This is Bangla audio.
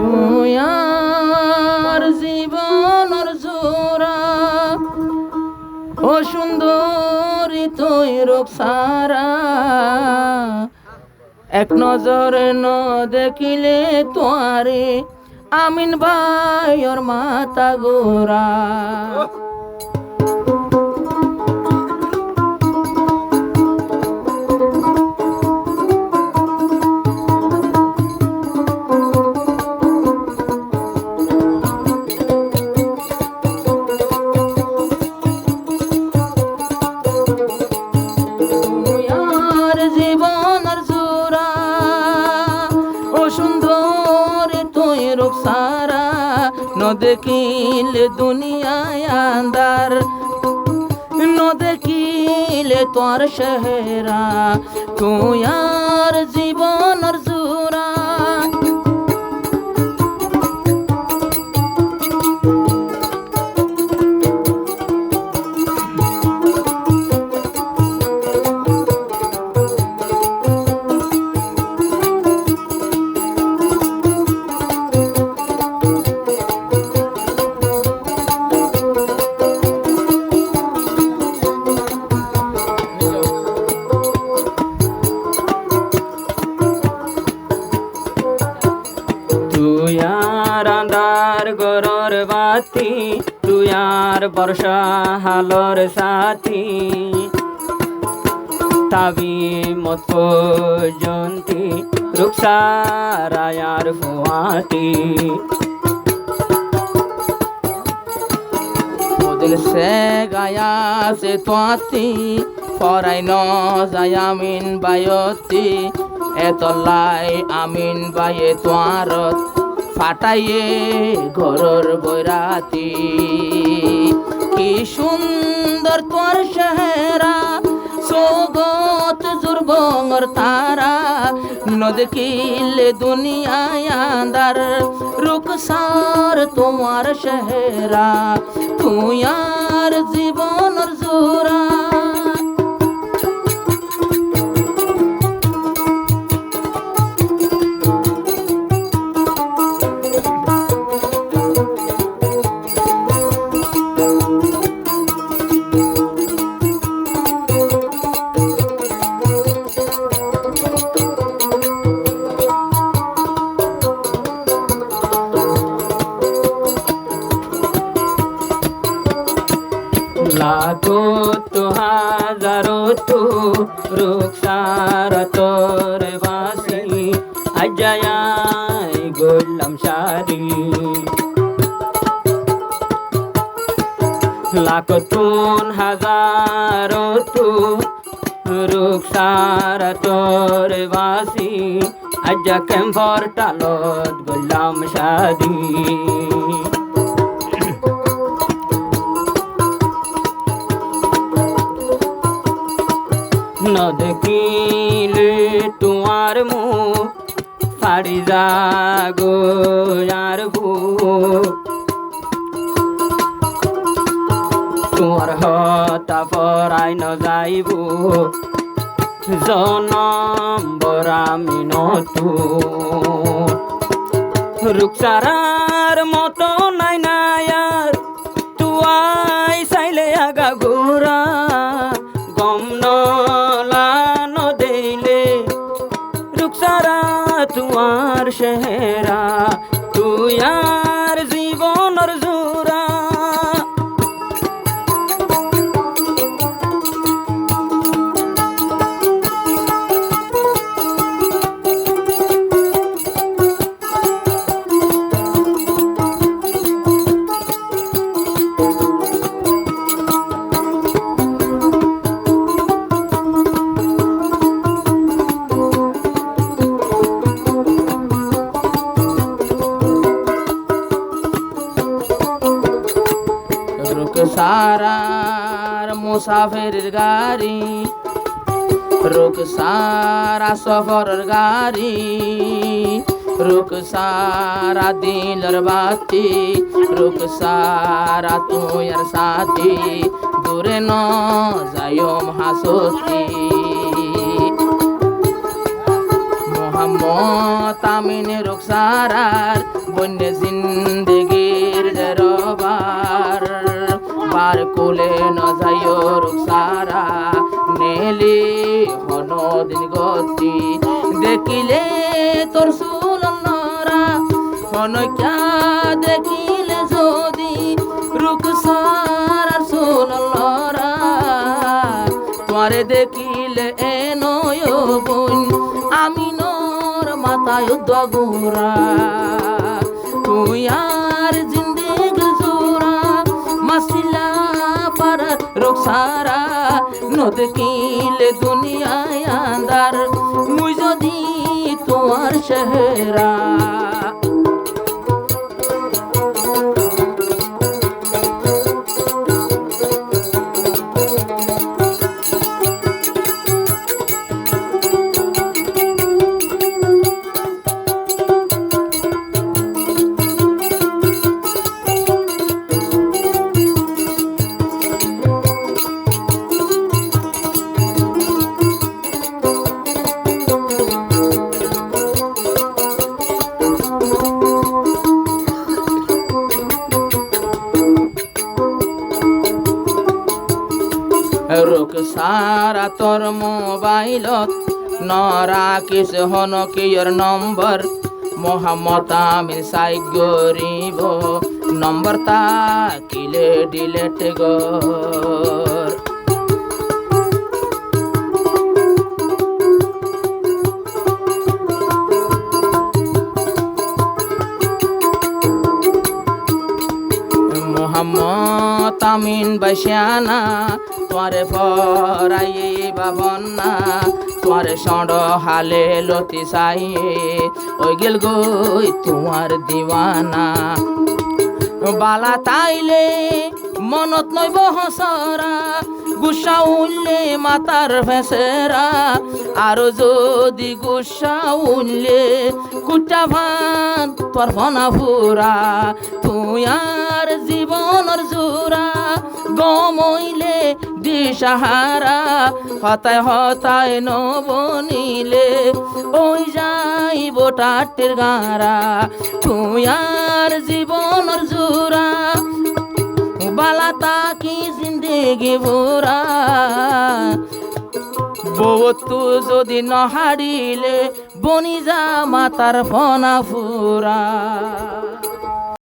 তুই আর জীবনের জোড়া ও সুন্দরী তুই রূপসারা এক নজরে ন দেখিলে তোয়ারে আমিন ভাইয়ের মাথা গোরা রূপসারা ন দেখিলে দুনিয়ায় আন্দার ন দেখিলে তোর চেহারা তুই আর জীবনের জোড়া তুই আর আন্ধার গরর বাতি তুই আর বর্ষা হালর সাথী তাবি মত জন্তি রুকসারায়ার ফুয়াতি দিল সে গায়া সে তোয়াতি ফরাই ন যায় আমিন বায়তি এতলাই আমিন বায়ে তোয়ারত ফাটাইয়ে ঘরর বৈরাতি কি সুন্দর তোর চেহারা সোগত জুরবঙ্গর তারা ন দেখিলে দুনিয়ায় আন্দার রুকসার তোমার চেহারা তুই আর জীবনের জোড়া লাখো তো হাজারো তো রুকসারা তোর বাসি আজায় গোলাম শাড়ি লাখো তুন হাজারো তো রুকসারা তোর বাসি আজা কেম্বর টালত গোলাম শাড়ি ন দেখিলে তোমার মুখ ফাড়ি যাগো আর তোমার হতা পরাই ন যাইব জনম বরামি নতু রুকসারার মতো নাই নায়ার তুয়াই চাইলে আগা গোরা গম নলান দিলে রুকসারা তোমার চেহারা তুই আর জীবনের জোড়া রুকসারার মুসাফিরের গাড়ি রুকসারা সফরের গাড়ি রুকসারা দিলের বাতি রুকসারা তুয়ার সাথী দূরে ন যায় হাসতি মোহাম্মদ আমিন রুকসারার বন্যে জিন্দগির রবার বার কোলে ন যাইও রুকসারা নেলি হনদিন গতি দেখিলে তোর চুল নরা হনক্যা দেখিলে যদি রুকসার চুল নরা তোমারে দেখিলে নয় বোন আমি নর মাথায় দগুরা তুই আর জিন্দেগি জোরা মাসিলা পারা রুকসারা ন দেখিলে দুনিয়ায় আন্দার মুই যদি তোমার চেহারা রুকসারা তোর মোবাইলত নরাখিস হনকিয়র নম্বর মোহাম্মদ আমির সাই গরিব নম্বর তাকিলে ডিলেট গর মোহাম্মদ আমিন বাসিয়ানা তোমারে ফরাইয়ে বাবন্না তোমারে সঁড হালে লতি সাইয়ে ওই গেল গই তোমার দিওয়ানা বালা তাইলে মনত নই বহসরা গুসা উঠলে মাতার ফেসেরা আর যদি গুসা উঠলে কুটা ভান তোর ফনা ফুরা তুই আর জীবনের জোরা গমইলে দিশাহারা হতায় হতায় নবনিলে ওই যাইব টাটের গাঁরা তুই আর জীবনের জোরা বালা তাকি জিন্দেগি ভোরা বউ যদি নহারিলে বনি যা মাতার ফনা ফুরা।